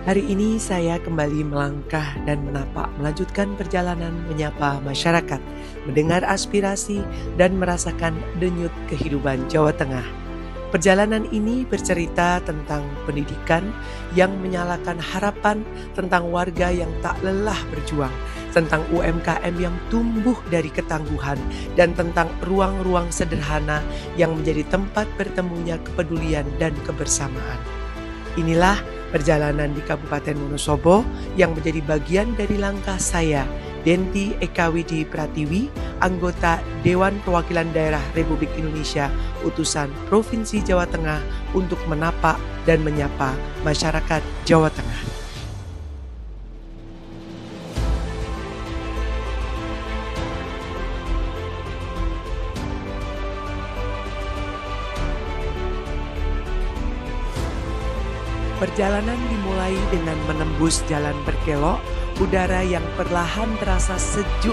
Hari ini saya kembali melangkah dan melanjutkan perjalanan menyapa masyarakat, mendengar aspirasi dan merasakan denyut kehidupan Jawa Tengah. Perjalanan ini bercerita tentang pendidikan yang menyalakan harapan, tentang warga yang tak lelah berjuang, tentang UMKM yang tumbuh dari ketangguhan, dan tentang ruang-ruang sederhana yang menjadi tempat bertemunya kepedulian dan kebersamaan. Inilah perjalanan di Kabupaten Wonosobo yang menjadi bagian dari langkah saya, Denti Ekawidi Pratiwi, anggota Dewan Perwakilan Daerah Republik Indonesia, utusan Provinsi Jawa Tengah untuk menapa dan menyapa masyarakat Jawa Tengah. Perjalanan dimulai dengan menembus jalan berkelok, udara yang perlahan terasa sejuk,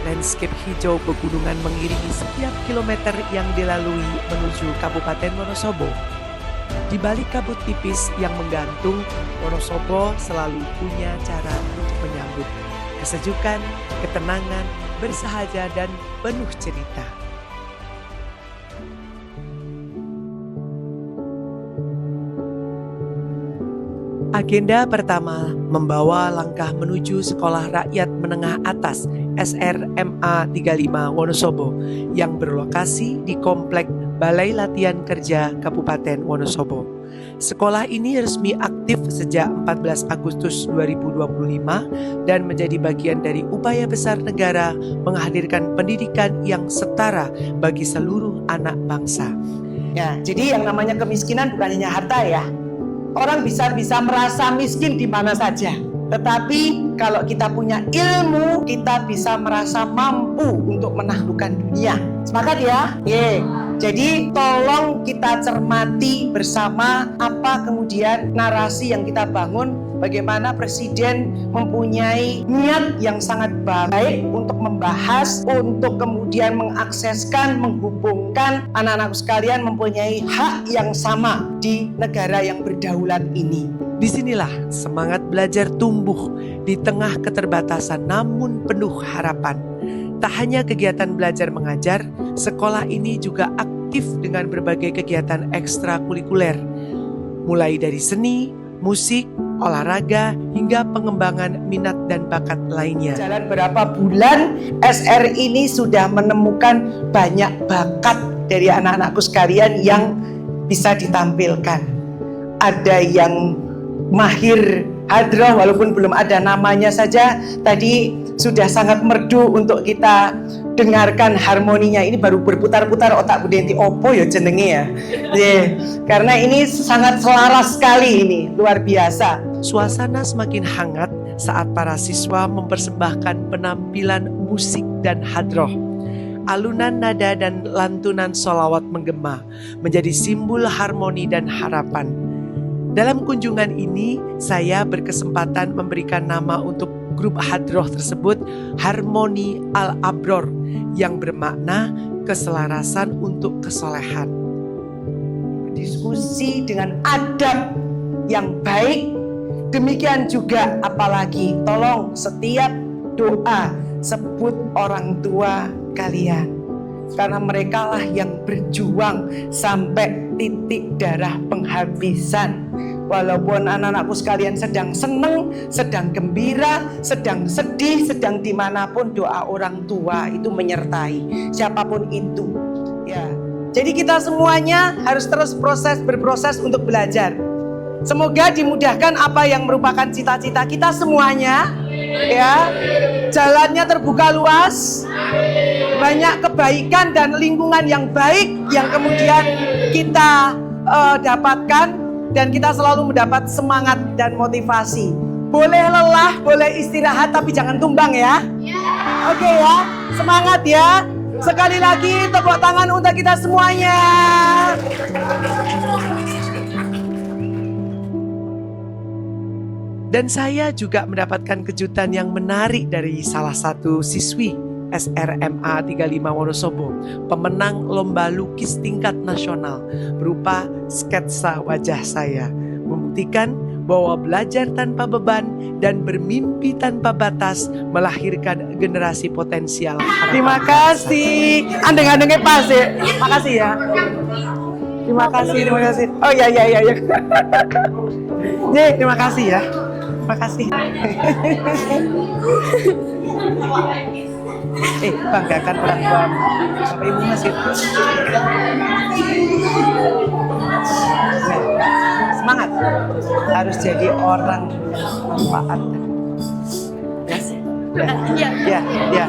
landscape hijau pegunungan mengiringi setiap kilometer yang dilalui menuju Kabupaten Wonosobo. Di balik kabut tipis yang menggantung, Wonosobo selalu punya cara untuk menyambut kesejukan, ketenangan, bersahaja dan penuh cerita. Agenda pertama membawa langkah menuju Sekolah Rakyat Menengah Atas SRMA 35 Wonosobo yang berlokasi di Komplek Balai Latihan Kerja Kabupaten Wonosobo. Sekolah ini resmi aktif sejak 14 Agustus 2025 dan menjadi bagian dari upaya besar negara menghadirkan pendidikan yang setara bagi seluruh anak bangsa. Ya, jadi yang namanya kemiskinan bukan hanya harta ya. Orang bisa merasa miskin di mana saja. Tetapi kalau kita punya ilmu, kita bisa merasa mampu untuk menaklukkan dunia. Sepakat ya? Jadi tolong kita cermati bersama apa kemudian narasi yang kita bangun. Bagaimana Presiden mempunyai niat yang sangat baik untuk membahas, untuk kemudian mengakseskan, menghubungkan anak-anakku sekalian mempunyai hak yang sama di negara yang berdaulat ini. Disinilah semangat belajar tumbuh di tengah keterbatasan namun penuh harapan. Tak hanya kegiatan belajar mengajar, sekolah ini juga aktif dengan berbagai kegiatan ekstrakurikuler, mulai dari seni, musik, olahraga, hingga pengembangan minat dan bakat lainnya. Jalan berapa bulan, SR ini sudah menemukan banyak bakat dari anak-anakku sekalian yang bisa ditampilkan. Ada yang mahir hadroh walaupun belum ada namanya saja, tadi sudah sangat merdu untuk kita dengarkan harmoninya. Ini baru berputar-putar otak Bu Denti, opo ya jenenge ya. Karena ini sangat selaras sekali, ini luar biasa. Suasana semakin hangat saat para siswa mempersembahkan penampilan musik dan hadroh. Alunan nada dan lantunan sholawat menggema menjadi simbol harmoni dan harapan. Dalam kunjungan ini, saya berkesempatan memberikan nama untuk grup hadroh tersebut Harmoni Al-Abror yang bermakna keselarasan untuk kesolehan. Diskusi dengan adab yang baik, demikian juga apalagi tolong setiap doa sebut orang tua kalian, karena mereka lah yang berjuang sampai titik darah penghabisan. Walaupun anak-anakku sekalian sedang seneng, sedang gembira, sedang sedih, sedang dimanapun, doa orang tua itu menyertai siapapun itu. Ya, jadi kita semuanya harus terus berproses untuk belajar. Semoga dimudahkan apa yang merupakan cita-cita kita semuanya. Ya, jalannya terbuka luas, banyak kebaikan dan lingkungan yang baik yang kemudian kita dapatkan. Dan kita selalu mendapat semangat dan motivasi. Boleh lelah, boleh istirahat, tapi jangan tumbang ya. Oke ya, semangat ya. Sekali lagi tepuk tangan untuk kita semuanya. Dan saya juga mendapatkan kejutan yang menarik dari salah satu siswi SRMA 35 Wonosobo, pemenang lomba lukis tingkat nasional berupa sketsa wajah saya, membuktikan bahwa belajar tanpa beban dan bermimpi tanpa batas melahirkan generasi potensial. Terima kasih. Andeng-andengnya pas ya. Makasih ya. Terima kasih. Oh ya. Nih, terima kasih ya. Terima kasih. Banggakan orang tua sampai ibu masih. Semangat. Harus jadi orang manfaat. Ya.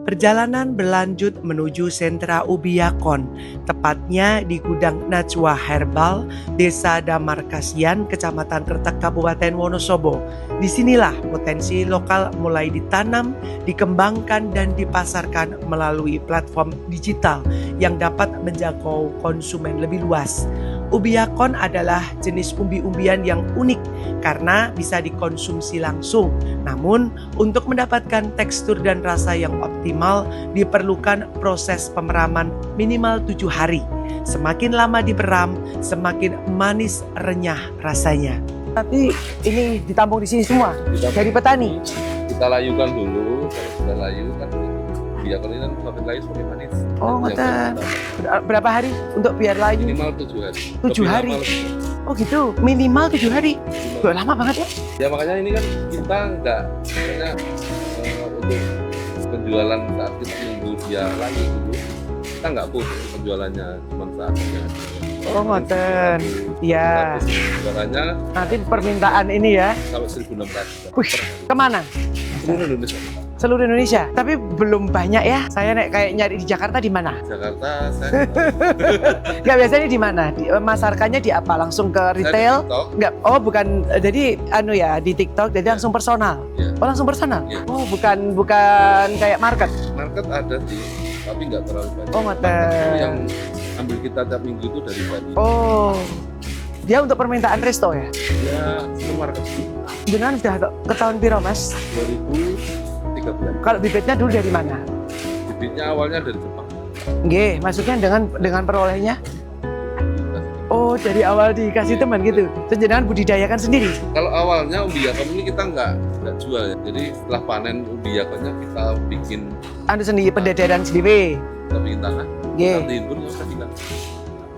Perjalanan berlanjut menuju sentra Ubiakon, tepatnya di gudang Najwa Herbal, Desa Damarkasian, Kecamatan Kretek, Kabupaten Wonosobo. Disinilah potensi lokal mulai ditanam, dikembangkan, dan dipasarkan melalui platform digital yang dapat menjangkau konsumen lebih luas. Ubiakon adalah jenis umbi-umbian yang unik karena bisa dikonsumsi langsung. Namun, untuk mendapatkan tekstur dan rasa yang optimal, diperlukan proses pemeraman minimal 7 hari. Semakin lama diperam, semakin manis renyah rasanya. Tapi ini ditampung di sini semua dari petani. Kita layukan dulu, kalau sudah layu kan Ubiakon ini kan sampai layu semakin manis. Oh, ngoten. Berapa hari untuk biar layu? Minimal 7 hari. 7 hari. Oh gitu, minimal 7 hari. Udah lama banget ya? Ya makanya ini kan kita nggak makanya untuk penjualan saat kita nunggu dia layu dulu, kita nggak putus penjualannya cuma saatnya. Oh ngoten. Iya. Penjualannya Nanti permintaan ini ya. sampai 1.600. Wih, kemana? Seluruh Indonesia. Seluruh Indonesia. Tapi belum banyak ya. Saya kayak nyari di Jakarta di mana? Jakarta saya Nggak, biasanya di mana? Masarkannya di apa? Langsung ke retail? Nggak. Oh bukan. Jadi di TikTok. Jadi langsung personal. Ya. Oh langsung personal. Ya. Oh bukan kayak market. Market ada sih, tapi nggak terlalu banyak. Oh Market ngoten. yang ambil kita tiap minggu itu dari Bali. Oh. Dia untuk permintaan resto ya? Ya, itu market Jenengan sudah ke tahun piro Mas? 2013. Kalau bibitnya dulu dari mana? Bibitnya awalnya dari Jepang. Nggih, maksudnya dengan perolehnya? Oh, dari awal dikasih teman gitu. Terus jenengan budidayakan sendiri. Kalau awalnya Ubiakon ini kita nggak jual ya. Jadi setelah panen Ubiakonnya kita bikin Sendiri pendedaran sendiri. kita bikin tanah, Nggih. kita timbun, kita tinggal.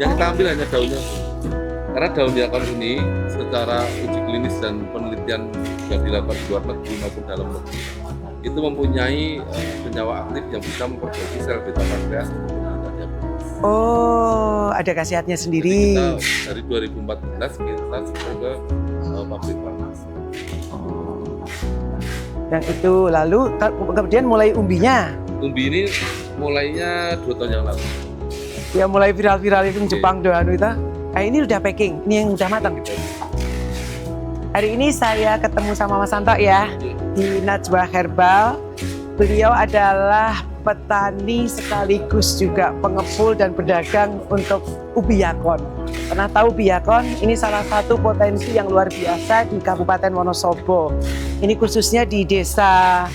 Yang kita ambil hanya daunnya. Karena daun Ubiakon ini secara uji klinis dan penelitian yang dilakukan di luar negeri maupun dalam negeri itu mempunyai senyawa aktif yang bisa memperbaiki sel beta pankreas. Oh, ada khasiatnya Jadi sendiri. kita dari 2014 kita sampai ke pabrik farmasi. Dan itu lalu kemudian mulai umbinya. Umbi ini mulainya 2 tahun yang lalu. Ya mulai viral-viral itu Jepang doang itu. Nah, ini udah packing, ini yang udah matang. Hari ini saya ketemu sama Mas Santo ya di Najwa Herbal. Beliau adalah petani sekaligus juga pengepul dan pedagang untuk Ubiakon. Pernah tahu Ubiakon? Ini salah satu potensi yang luar biasa di Kabupaten Wonosobo. Ini khususnya di desa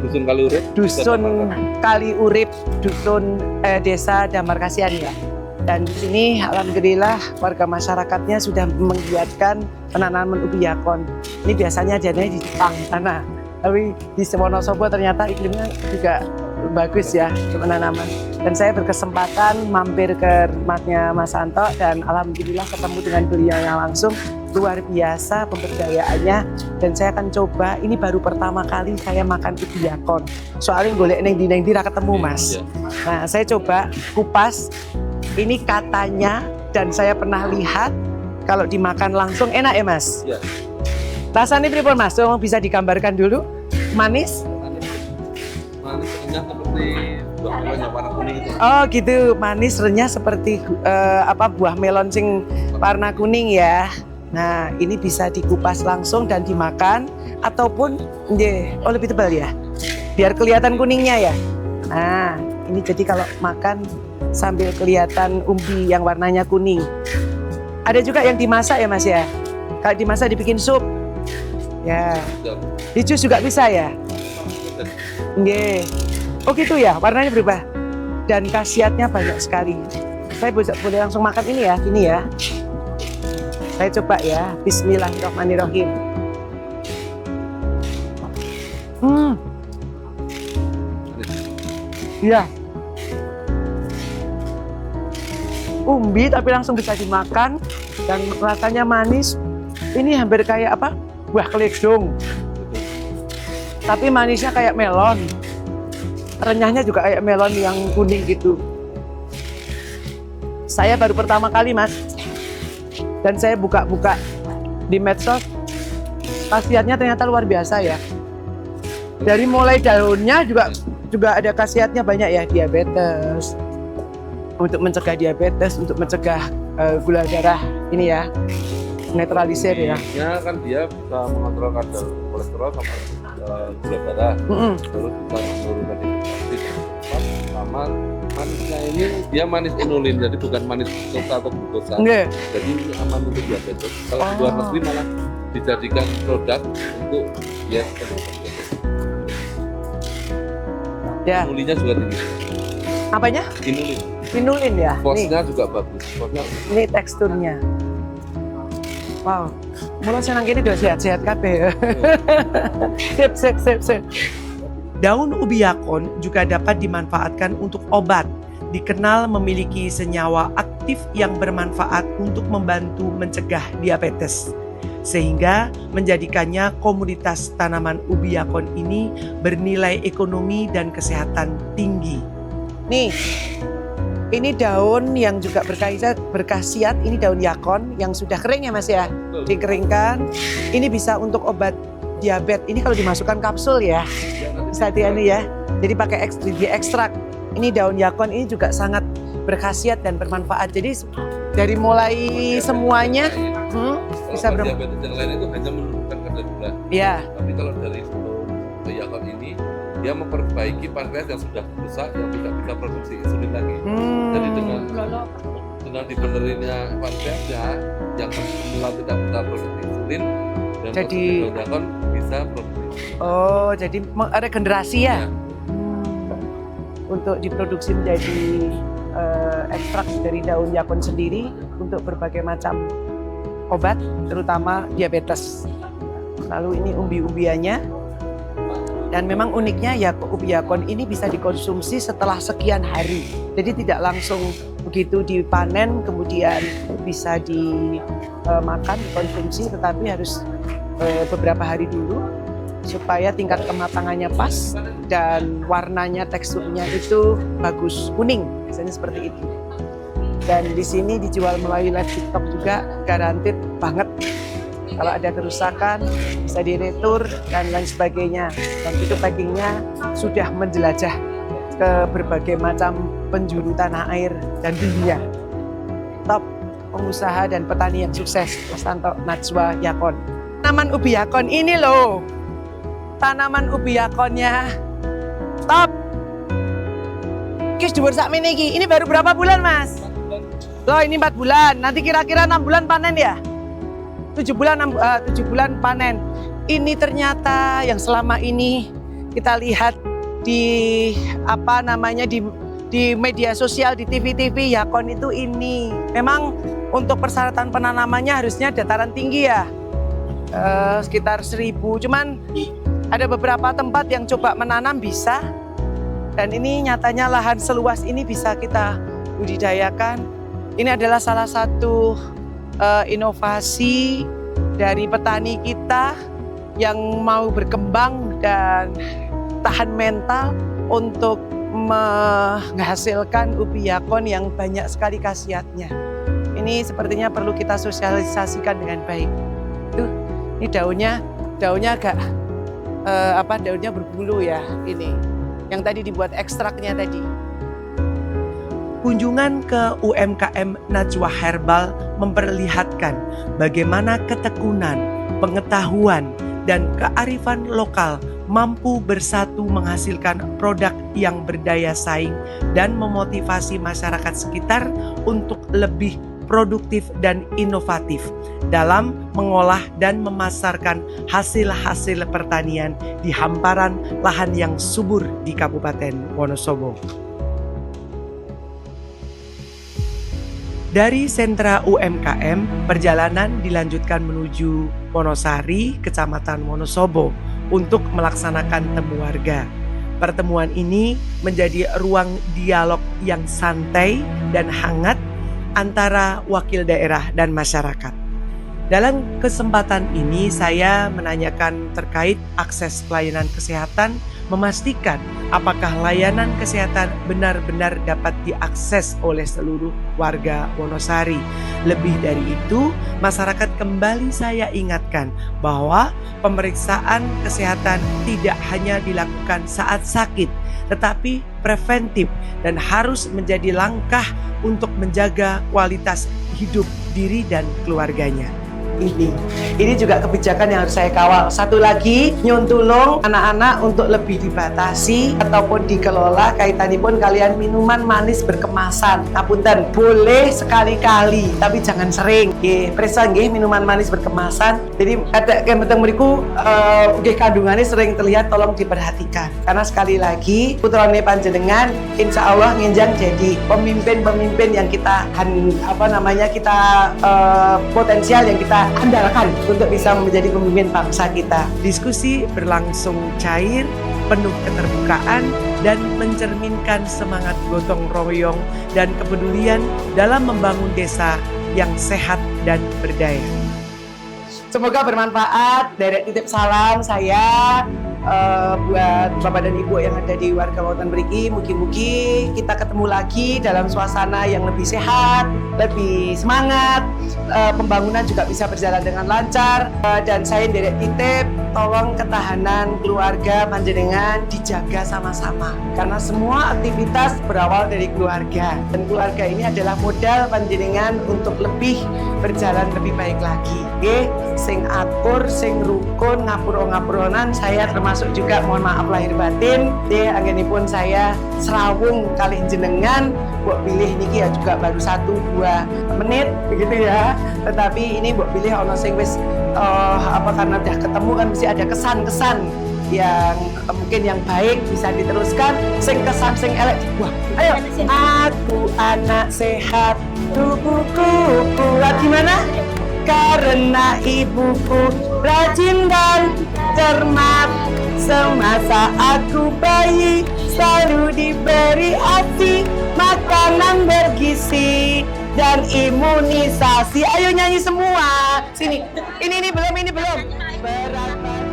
Dusun Kaliurip. Dusun Kaliurip, Desa Damarkasian ya. Dan di sini alhamdulillah warga masyarakatnya sudah menggiatkan penanaman Ubiakon. Ini biasanya jadinya di Jepang sana. Tapi di Wonosobo ternyata iklimnya juga bagus ya penanaman. Dan saya berkesempatan mampir ke rumahnya Mas Santo dan alhamdulillah ketemu dengan beliaunya langsung. Luar biasa pemberdayaannya dan saya akan coba, ini baru pertama kali saya makan Ubiakon. Soalnya golek neng di ra ketemu Mas. Nah saya coba kupas, ini katanya dan saya pernah lihat kalau dimakan langsung enak ya Mas? Ya. Rasanya pripun Mas? Tolong bisa digambarkan dulu. Manis? Manis renyah seperti buah melon yang warna kuning itu. Oh gitu, manis renyah seperti buah melon sing warna kuning ya. Nah, ini bisa dikupas langsung dan dimakan ataupun lebih tebal ya. Biar kelihatan kuningnya ya. Nah, ini jadi kalau makan sambil kelihatan umbi yang warnanya kuning. Ada juga yang dimasak ya Mas ya. Kalau dimasak dibikin sup. Ya. Di jus juga bisa ya. Oh gitu ya, warnanya berubah. Dan khasiatnya banyak sekali. Saya boleh langsung makan ini ya. Saya coba ya, bismillahirrahmanirrahim. Iya. Umbi tapi langsung bisa dimakan dan rasanya manis. Ini hampir kayak apa? Buah keledong. Tapi manisnya kayak melon. Renyahnya juga kayak melon yang kuning gitu. Saya baru pertama kali Mas. Dan saya buka-buka di medsos, khasiatnya ternyata luar biasa ya. Dari mulai daunnya juga ada khasiatnya banyak ya, diabetes, untuk mencegah diabetes, untuk mencegah gula darah ini ya, netralisir ya. Ya kan dia bisa mengontrol kadar kolesterol sama gula darah, terus bisa menurunkan inflamasi sama manisnya ini dia manis inulin, jadi bukan manis glukosa atau glukosa. Jadi aman untuk diabetes. Kalau di luar negeri malah dijadikan produk untuk inulinnya juga tinggi. Apanya? Inulin. Inulin ya. Posnya juga bagus. Ini teksturnya. Wow. Mulai senang gini udah sehat-sehat kabeh. Sip. Daun ubi yakon juga dapat dimanfaatkan untuk obat. Dikenal memiliki senyawa aktif yang bermanfaat untuk membantu mencegah diabetes. Sehingga menjadikannya komoditas tanaman ubi yakon ini bernilai ekonomi dan kesehatan tinggi. Nih, ini daun yang juga berkhasiat, ini daun yakon yang sudah kering ya Mas ya. Dikeringkan, ini bisa untuk obat diabetes. Ini kalau dimasukkan kapsul ya. Ini ya, jadi pakai ekstrak. Ini daun yakon ini juga sangat berkhasiat dan bermanfaat. Jadi dari mulai semuanya bisa diabetes yang lain itu hanya menurunkan kadar gula. Iya. Tapi kalau dari daun yakon ini dia memperbaiki pankreas yang sudah rusak, yang tidak bisa produksi insulin lagi. Jadi dengan dibenerinnya pankreasnya yang semula tidak bisa produksi insulin, dan jadi daun yakon bisa produksi. Oh, jadi regenerasi ya? Untuk diproduksi menjadi ekstrak dari daun yakon sendiri untuk berbagai macam obat, terutama diabetes. Lalu ini umbi-umbiannya. Dan memang uniknya ya ubi yakon ini bisa dikonsumsi setelah sekian hari. Jadi tidak langsung begitu dipanen kemudian bisa dimakan, dikonsumsi, tetapi harus beberapa hari dulu supaya tingkat kematangannya pas dan warnanya, teksturnya itu bagus, kuning, biasanya seperti itu. Dan di sini dijual melalui live TikTok juga, garantit banget. Kalau ada kerusakan bisa diretur dan lain sebagainya. Dan itu packingnya sudah menjelajah ke berbagai macam penjuru tanah air dan dunia. Top pengusaha dan petani yang sukses, Mas Tanto Najwa Yakon. Tanaman ubi yakon ini loh. Tanaman ubi yakonnya top. Kis dhuwur sakmene iki. Ini baru berapa bulan, Mas? Loh, ini 4 bulan. Nanti kira-kira 6 bulan panen ya? 7 bulan panen. Ini ternyata yang selama ini kita lihat di di media sosial, di TV-TV yakon itu ini. Memang untuk persyaratan penanamannya harusnya dataran tinggi ya. Sekitar 1000. Cuman ada beberapa tempat yang coba menanam bisa, dan ini nyatanya lahan seluas ini bisa kita budidayakan. Ini adalah salah satu inovasi dari petani kita yang mau berkembang dan tahan mental untuk menghasilkan ubi yakon yang banyak sekali khasiatnya. Ini sepertinya perlu kita sosialisasikan dengan baik. Tuh, ini daunnya agak daunnya berbulu ya ini. Yang tadi dibuat ekstraknya tadi. Kunjungan ke UMKM Najwa Herbal memperlihatkan bagaimana ketekunan, pengetahuan, dan kearifan lokal mampu bersatu menghasilkan produk yang berdaya saing dan memotivasi masyarakat sekitar untuk lebih produktif dan inovatif dalam mengolah dan memasarkan hasil-hasil pertanian di hamparan lahan yang subur di Kabupaten Wonosobo. Dari sentra UMKM, perjalanan dilanjutkan menuju Wonosari, Kecamatan Wonosobo, untuk melaksanakan temu warga. Pertemuan ini menjadi ruang dialog yang santai dan hangat antara wakil daerah dan masyarakat. Dalam kesempatan ini saya menanyakan terkait akses pelayanan kesehatan, memastikan apakah layanan kesehatan benar-benar dapat diakses oleh seluruh warga Wonosari. Lebih dari itu, masyarakat kembali saya ingatkan bahwa pemeriksaan kesehatan tidak hanya dilakukan saat sakit, tetapi preventif dan harus menjadi langkah untuk menjaga kualitas hidup diri dan keluarganya. Ini juga kebijakan yang harus saya kawal. Satu lagi, nyuntulung anak-anak untuk lebih dibatasi ataupun dikelola kaitanipun kalian minuman manis berkemasan. Ngapunten, boleh sekali-kali, tapi jangan sering. Nggih, presa nggih minuman manis berkemasan. Jadi ada kemeteng mriku nggih kandungannya sering terlihat, tolong diperhatikan. Karena sekali lagi putrane panjenengan insya Allah nginjang jadi pemimpin-pemimpin yang kita potensial yang kita andalkan untuk bisa menjadi pemimpin bangsa kita. Diskusi berlangsung cair, penuh keterbukaan, dan mencerminkan semangat gotong royong dan kepedulian dalam membangun desa yang sehat dan berdaya. Semoga bermanfaat. Dari titip salam saya buat Bapak dan Ibu yang ada di warga Wonten mriki, mugi-mugi kita ketemu lagi dalam suasana yang lebih sehat, lebih semangat, pembangunan juga bisa berjalan dengan lancar, dan saya derek titip tolong ketahanan keluarga panjenengan dijaga sama-sama karena semua aktivitas berawal dari keluarga dan keluarga ini adalah modal panjenengan untuk lebih berjalan lebih baik lagi. Oke, sing akur, sing rukun, ngapuro-ngapuronan, saya termasuk juga mohon maaf lahir batin. Anggenipun saya serawung kali jenengan, buat pilih niki ya juga baru 1-2 menit begitu ya. Tetapi ini buat pilih ono sing wis karena udah ketemu kan mesti ada kesan-kesan yang mungkin yang baik bisa diteruskan, sing kesan sing elek wah ayo aku anak sehat tubuhku kuat gimana karena ibuku rajin dan cermat semasa aku bayi selalu diberi ASI makanan bergizi dan imunisasi. Ayo nyanyi semua sini ini belum berat badan.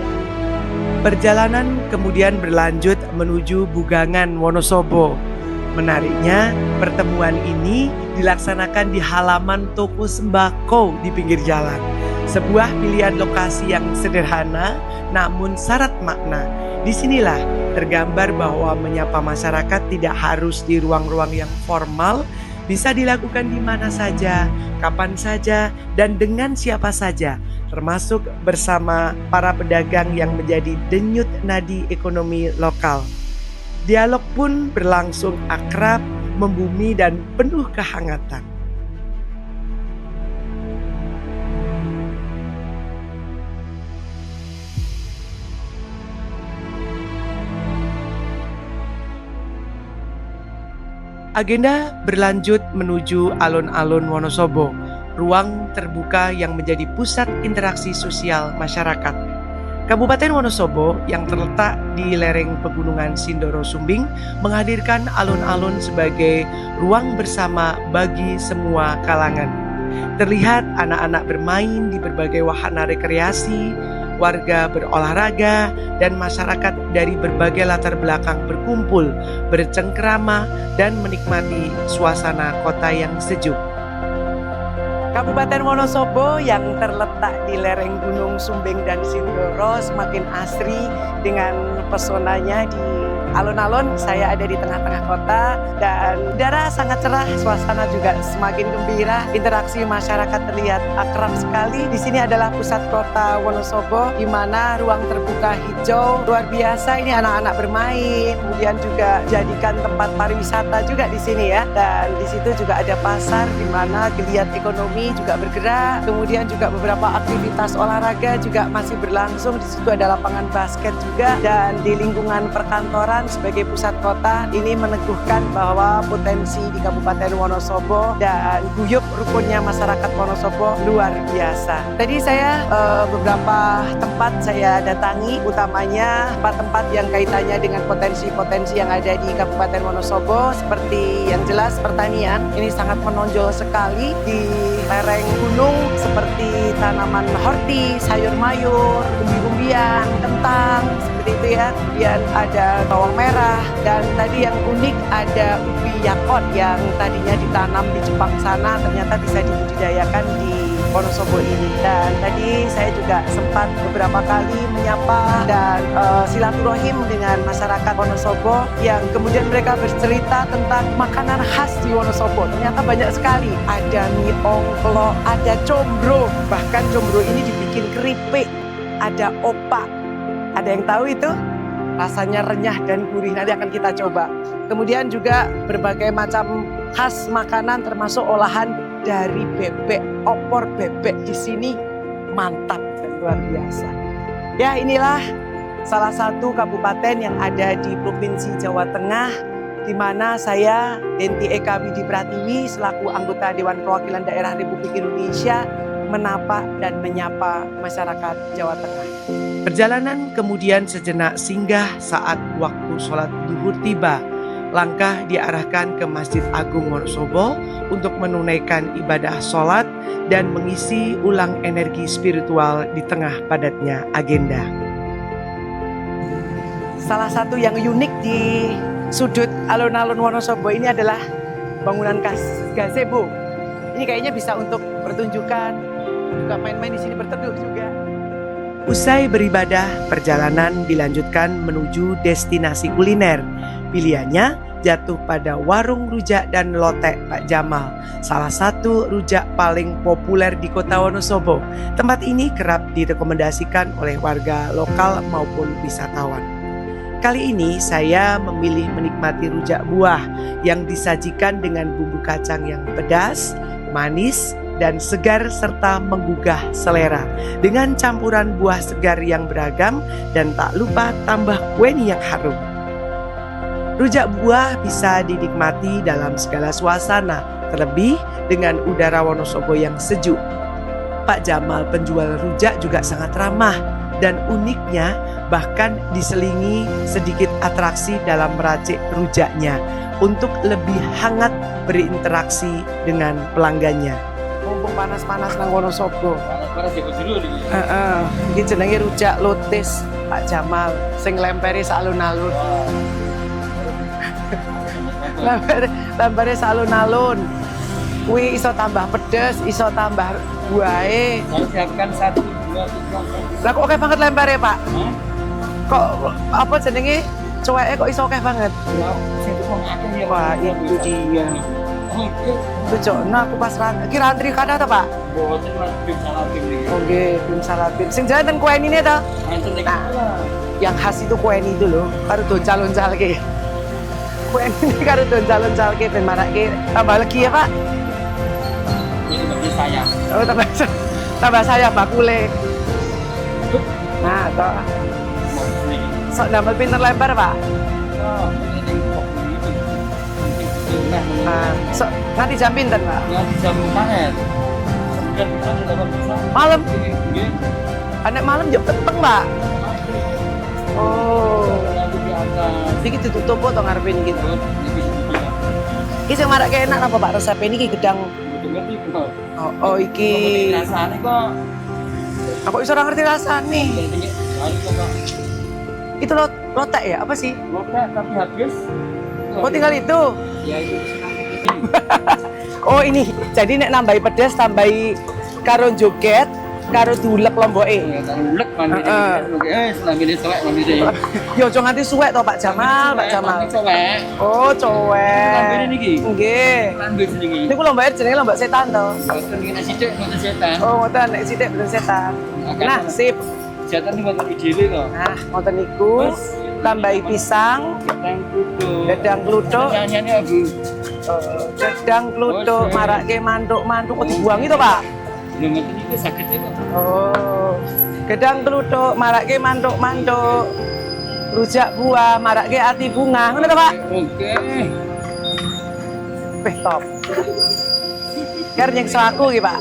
Perjalanan kemudian berlanjut menuju Bugangan, Wonosobo. Menariknya, pertemuan ini dilaksanakan di halaman toko sembako di pinggir jalan. Sebuah pilihan lokasi yang sederhana namun syarat makna. Disinilah tergambar bahwa menyapa masyarakat tidak harus di ruang-ruang yang formal, bisa dilakukan di mana saja, kapan saja, dan dengan siapa saja, termasuk bersama para pedagang yang menjadi denyut nadi ekonomi lokal. Dialog pun berlangsung akrab, membumi, dan penuh kehangatan. Agenda berlanjut menuju alun-alun Wonosobo, ruang terbuka yang menjadi pusat interaksi sosial masyarakat. Kabupaten Wonosobo yang terletak di lereng Pegunungan Sindoro Sumbing menghadirkan alun-alun sebagai ruang bersama bagi semua kalangan. Terlihat anak-anak bermain di berbagai wahana rekreasi, warga berolahraga, dan masyarakat dari berbagai latar belakang berkumpul, bercengkerama, dan menikmati suasana kota yang sejuk. Kabupaten Wonosobo yang terletak di lereng Gunung Sumbing dan Sindoro semakin asri dengan pesonanya di alun-alun, saya ada di tengah-tengah kota dan udara sangat cerah, suasana juga semakin gembira, interaksi masyarakat terlihat akrab sekali. Di sini adalah pusat kota Wonosobo, di mana ruang terbuka hijau luar biasa. Ini anak-anak bermain, kemudian juga jadikan tempat pariwisata juga di sini ya. Dan di situ juga ada pasar di mana geliat ekonomi juga bergerak. Kemudian juga beberapa aktivitas olahraga juga masih berlangsung. Di situ ada lapangan basket juga, dan di lingkungan perkantoran sebagai pusat kota ini meneguhkan bahwa potensi di Kabupaten Wonosobo dan guyup rukunnya masyarakat Wonosobo luar biasa. Tadi saya beberapa tempat saya datangi, utamanya tempat-tempat yang kaitannya dengan potensi-potensi yang ada di Kabupaten Wonosobo, seperti yang jelas pertanian. Ini sangat menonjol sekali di lereng gunung, seperti tanaman horti, sayur mayur, umbi-umbian, kentang, seperti itu ya. Kemudian ada bawang merah, dan tadi yang unik ada ubi yakot yang tadinya ditanam di Jepang sana, ternyata bisa dibudidayakan di Wonosobo ini. Dan tadi saya juga sempat beberapa kali menyapa dan silaturahim dengan masyarakat Wonosobo, yang kemudian mereka bercerita tentang makanan khas di Wonosobo. Ternyata banyak sekali, ada mie ongklok, ada combro, bahkan combro ini dibikin keripik, ada opak. Ada yang tahu itu? Rasanya renyah dan gurih, nanti akan kita coba. Kemudian juga berbagai macam khas makanan termasuk olahan dari bebek. Opor bebek di sini mantap dan luar biasa. Ya, inilah salah satu kabupaten yang ada di Provinsi Jawa Tengah, di mana saya Denti Eka Widi Pratiwi selaku anggota Dewan Perwakilan Daerah Republik Indonesia menapa dan menyapa masyarakat Jawa Tengah. Perjalanan kemudian sejenak singgah saat waktu sholat duhur tiba. Langkah diarahkan ke Masjid Agung Wonosobo untuk menunaikan ibadah sholat dan mengisi ulang energi spiritual di tengah padatnya agenda. Salah satu yang unik di sudut alun-alun Wonosobo ini adalah bangunan khas gazebo. Ini kayaknya bisa untuk pertunjukan, juga main-main di sini, berteduh juga. Usai beribadah, perjalanan dilanjutkan menuju destinasi kuliner. Pilihannya jatuh pada warung rujak dan lotek Pak Jamal, salah satu rujak paling populer di kota Wonosobo. Tempat ini kerap direkomendasikan oleh warga lokal maupun wisatawan. Kali ini saya memilih menikmati rujak buah yang disajikan dengan bumbu kacang yang pedas, manis, dan segar serta menggugah selera dengan campuran buah segar yang beragam, dan tak lupa tambah kueni yang harum. Rujak buah bisa dinikmati dalam segala suasana, terlebih dengan udara Wonosobo yang sejuk. Pak Jamal penjual rujak juga sangat ramah, dan uniknya bahkan diselingi sedikit atraksi dalam meracik rujaknya untuk lebih hangat berinteraksi dengan pelanggannya. Mumpung panas-panas nang Wonosobo. Panas ikut dulu nih. Iki jenenge rujak lotis Pak Jamal sing lempere salun-alun. Lempere salun-alun. Kuwi iso tambah pedes, iso tambah buahe. Saya siapkan 1, 2, 3. Lah kok oke banget lempere, Pak? Kok apa jenenge? Cueke kok iso oke banget? Wah, itu dia. Itu Jona aku pas antri kada ta, Pak? Oke, belum salabim. Sing jalan ten kueni ne ta? Nah, yang khas itu kueni itu loh, karo doncal-oncalke. Kueni ini karo doncal-oncalke ben marake tambah legi ya, Pak? Ini bagi saya. Oh, tambah saya bakule. Nah, toh. Sok damel pinter lempar, Pak. So, nanti jam pinten, Pak? Nanti jam tangan. Malam. Anak malam jam peteng, Pak. Oh. Iki ditutup to ngarepe iki. Iki sing marake enak apa, Pak? Resep ini gedang. Oh, iki. Rasane kok. Aku iso ora ngerti rasane. Itu lotek ya? Apa sih? Lotek tapi habis. Oh, tinggal itu. Ya itu. Oh, ini. Jadi nek nambahi pedas, tambahi karo joget, karo diulek lomboke. Ulek mandi lamine selek mandi. Yo aja nganti suwek to Pak Jamal, Pak Jamal. Selek. Oh, cowek. Lambene niki. Nggih. Lambe jenenge. Niku lomboke jenenge lombok setan to. Boten kena sithik boten setan. Oh, ngoten nek sithik bener setan. Nah, sip. Setan iki boten ideale to. Nah, ngoten niku tambahi pisang, gedang kluthuk. Nyanyiane aku. Gedang kluthuk, marake mantuk-mantuk kok dibuangi to, Pak? Lha ngoten iki saged kok. Oh. Gedang kluthuk, marake mantuk-mantuk. Rujak buah, marake ati bunga. Ngono to, Pak? Oke. Wih, top. Ker yang selaku iki, Pak.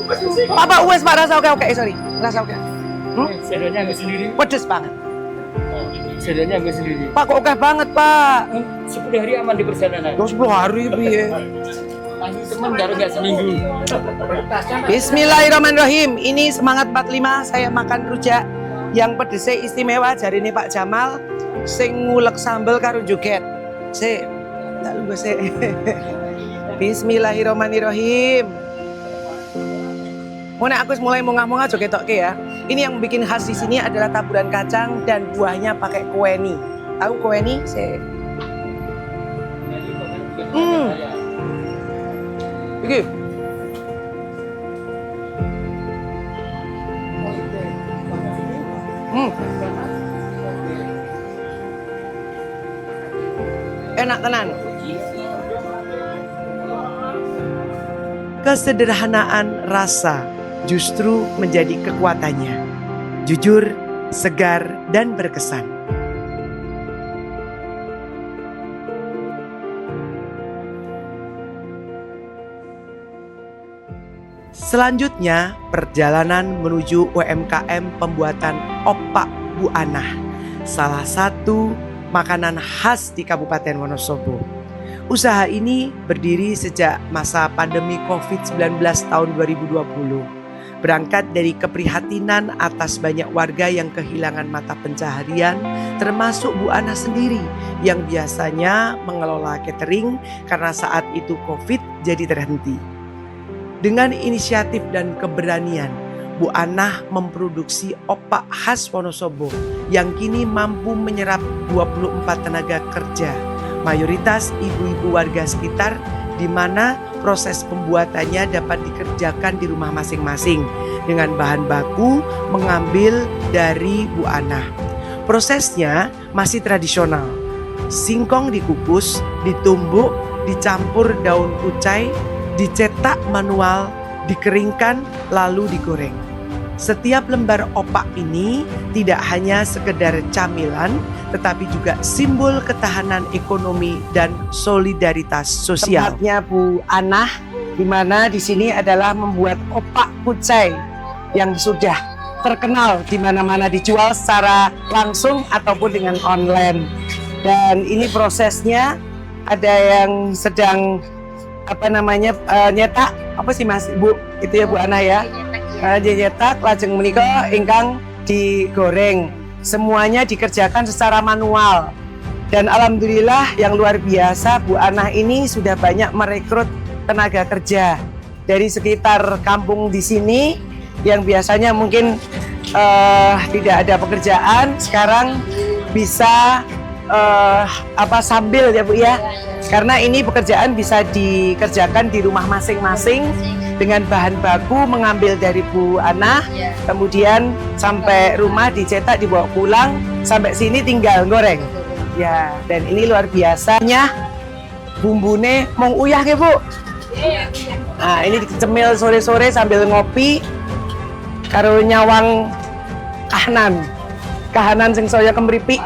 Apa wes Pak rasa oke, sorry. Rasa oke. Sedonya ambil sendiri. Pedes banget. Sedonya ambil sendiri. Pak kok oke banget, Pak. 10 hari aman di perjalanan. 10 hari piye? Tanggung teman baru nggak seminggu. Bismillahirrahmanirrahim. Ini semangat 45 saya makan rujak yang pedesnya istimewa jarine Pak Jamal sing ngulek sambel karo joget. Sik, tak lungguh sik. Bismillahirrahmanirrahim. Mau nek aku mulai mongah-mongah aja ketokke ya. Ini yang bikin khas di sini adalah taburan kacang dan buahnya pakai kueni. Tahu kueni? Sik. Iki. Enak tenan. Kesederhanaan rasa justru menjadi kekuatannya. Jujur, segar, dan berkesan. Selanjutnya, perjalanan menuju UMKM pembuatan opak Bu Anah, salah satu makanan khas di Kabupaten Wonosobo. Usaha ini berdiri sejak masa pandemi COVID-19 tahun 2020. Berangkat dari keprihatinan atas banyak warga yang kehilangan mata pencaharian, termasuk Bu Anah sendiri yang biasanya mengelola catering karena saat itu COVID jadi terhenti. Dengan inisiatif dan keberanian, Bu Anah memproduksi opak khas Wonosobo yang kini mampu menyerap 24 tenaga kerja, mayoritas ibu-ibu warga sekitar, di mana proses pembuatannya dapat dikerjakan di rumah masing-masing dengan bahan baku mengambil dari Bu Anah. Prosesnya masih tradisional. Singkong dikukus, ditumbuk, dicampur daun kucai, dicetak manual, dikeringkan, lalu digoreng. Setiap lembar opak ini tidak hanya sekedar camilan, tetapi juga simbol ketahanan ekonomi dan solidaritas sosial. Tempatnya Bu Anah, di mana di sini adalah membuat opak kucai yang sudah terkenal di mana-mana, dijual secara langsung ataupun dengan online. Dan ini prosesnya ada yang sedang nyetak apa sih Mas Bu, itu ya Bu Anah ya, nyetak lajeng menika ingkang digoreng. Semuanya dikerjakan secara manual dan alhamdulillah yang luar biasa, Bu Anah ini sudah banyak merekrut tenaga kerja dari sekitar kampung di sini yang biasanya mungkin tidak ada pekerjaan, sekarang bisa sambil ya Bu ya, karena ini pekerjaan bisa dikerjakan di rumah masing-masing dengan bahan baku mengambil dari Bu Anah, kemudian sampai rumah dicetak dibawa pulang, sampai sini tinggal goreng ya. Dan ini luar biasanya bumbune mau uyah ya Bu. Nah ini dicemil sore-sore sambil ngopi karo nyawang kahanan sing saya kemripik.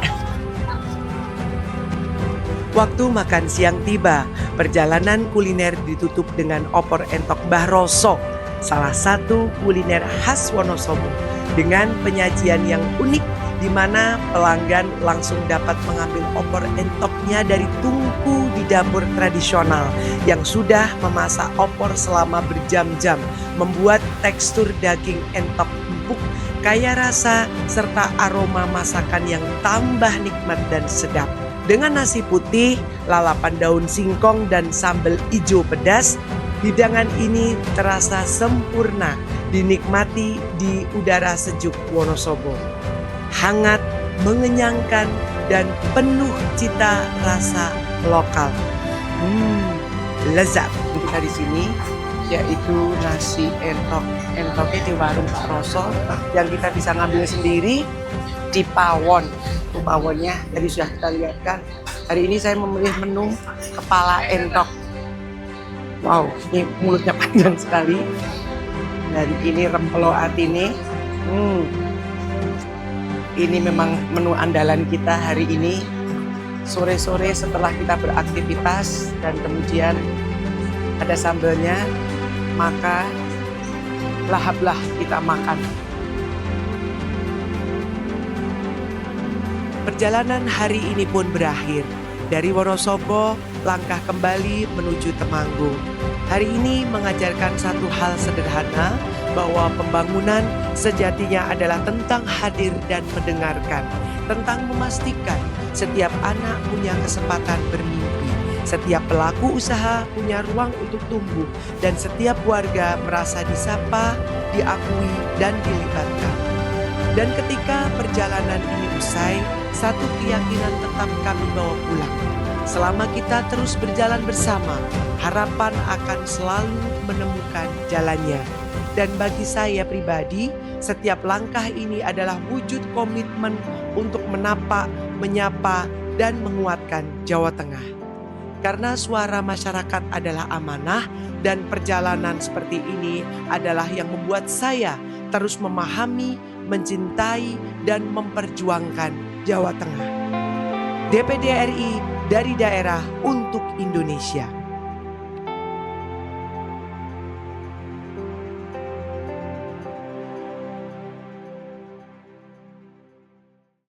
Waktu makan siang tiba, perjalanan kuliner ditutup dengan opor entok Mbah Roso, salah satu kuliner khas Wonosobo, dengan penyajian yang unik di mana pelanggan langsung dapat mengambil opor entoknya dari tungku di dapur tradisional yang sudah memasak opor selama berjam-jam, membuat tekstur daging entok empuk, kaya rasa, serta aroma masakan yang tambah nikmat dan sedap. Dengan nasi putih, lalapan daun singkong, dan sambal ijo pedas, hidangan ini terasa sempurna dinikmati di udara sejuk Wonosobo. Hangat, mengenyangkan, dan penuh cita rasa lokal. Lezat. Kita di sini yaitu nasi entok. Entoknya di warung Pak Roso yang kita bisa ngambil sendiri di pawon. Pawonnya tadi sudah kita lihatkan. Hari ini saya memilih menu kepala entok. Wow, ini mulutnya panjang sekali. Dan ini rempelo atine. Ini memang menu andalan kita hari ini. Sore-sore setelah kita beraktivitas dan kemudian ada sambelnya, maka lahaplah kita makan. Perjalanan hari ini pun berakhir. Dari Wonosobo, langkah kembali menuju Temanggung. Hari ini mengajarkan satu hal sederhana, bahwa pembangunan sejatinya adalah tentang hadir dan mendengarkan, tentang memastikan setiap anak punya kesempatan bermimpi, setiap pelaku usaha punya ruang untuk tumbuh, dan setiap warga merasa disapa, diakui, dan dilibatkan. Dan ketika perjalanan ini usai, satu keyakinan tetap kami bawa pulang. Selama kita terus berjalan bersama, harapan akan selalu menemukan jalannya. Dan bagi saya pribadi, setiap langkah ini adalah wujud komitmen untuk menapak, menyapa, dan menguatkan Jawa Tengah. Karena suara masyarakat adalah amanah, dan perjalanan seperti ini adalah yang membuat saya terus memahami, mencintai, dan memperjuangkan Jawa Tengah. DPD RI dari daerah untuk Indonesia.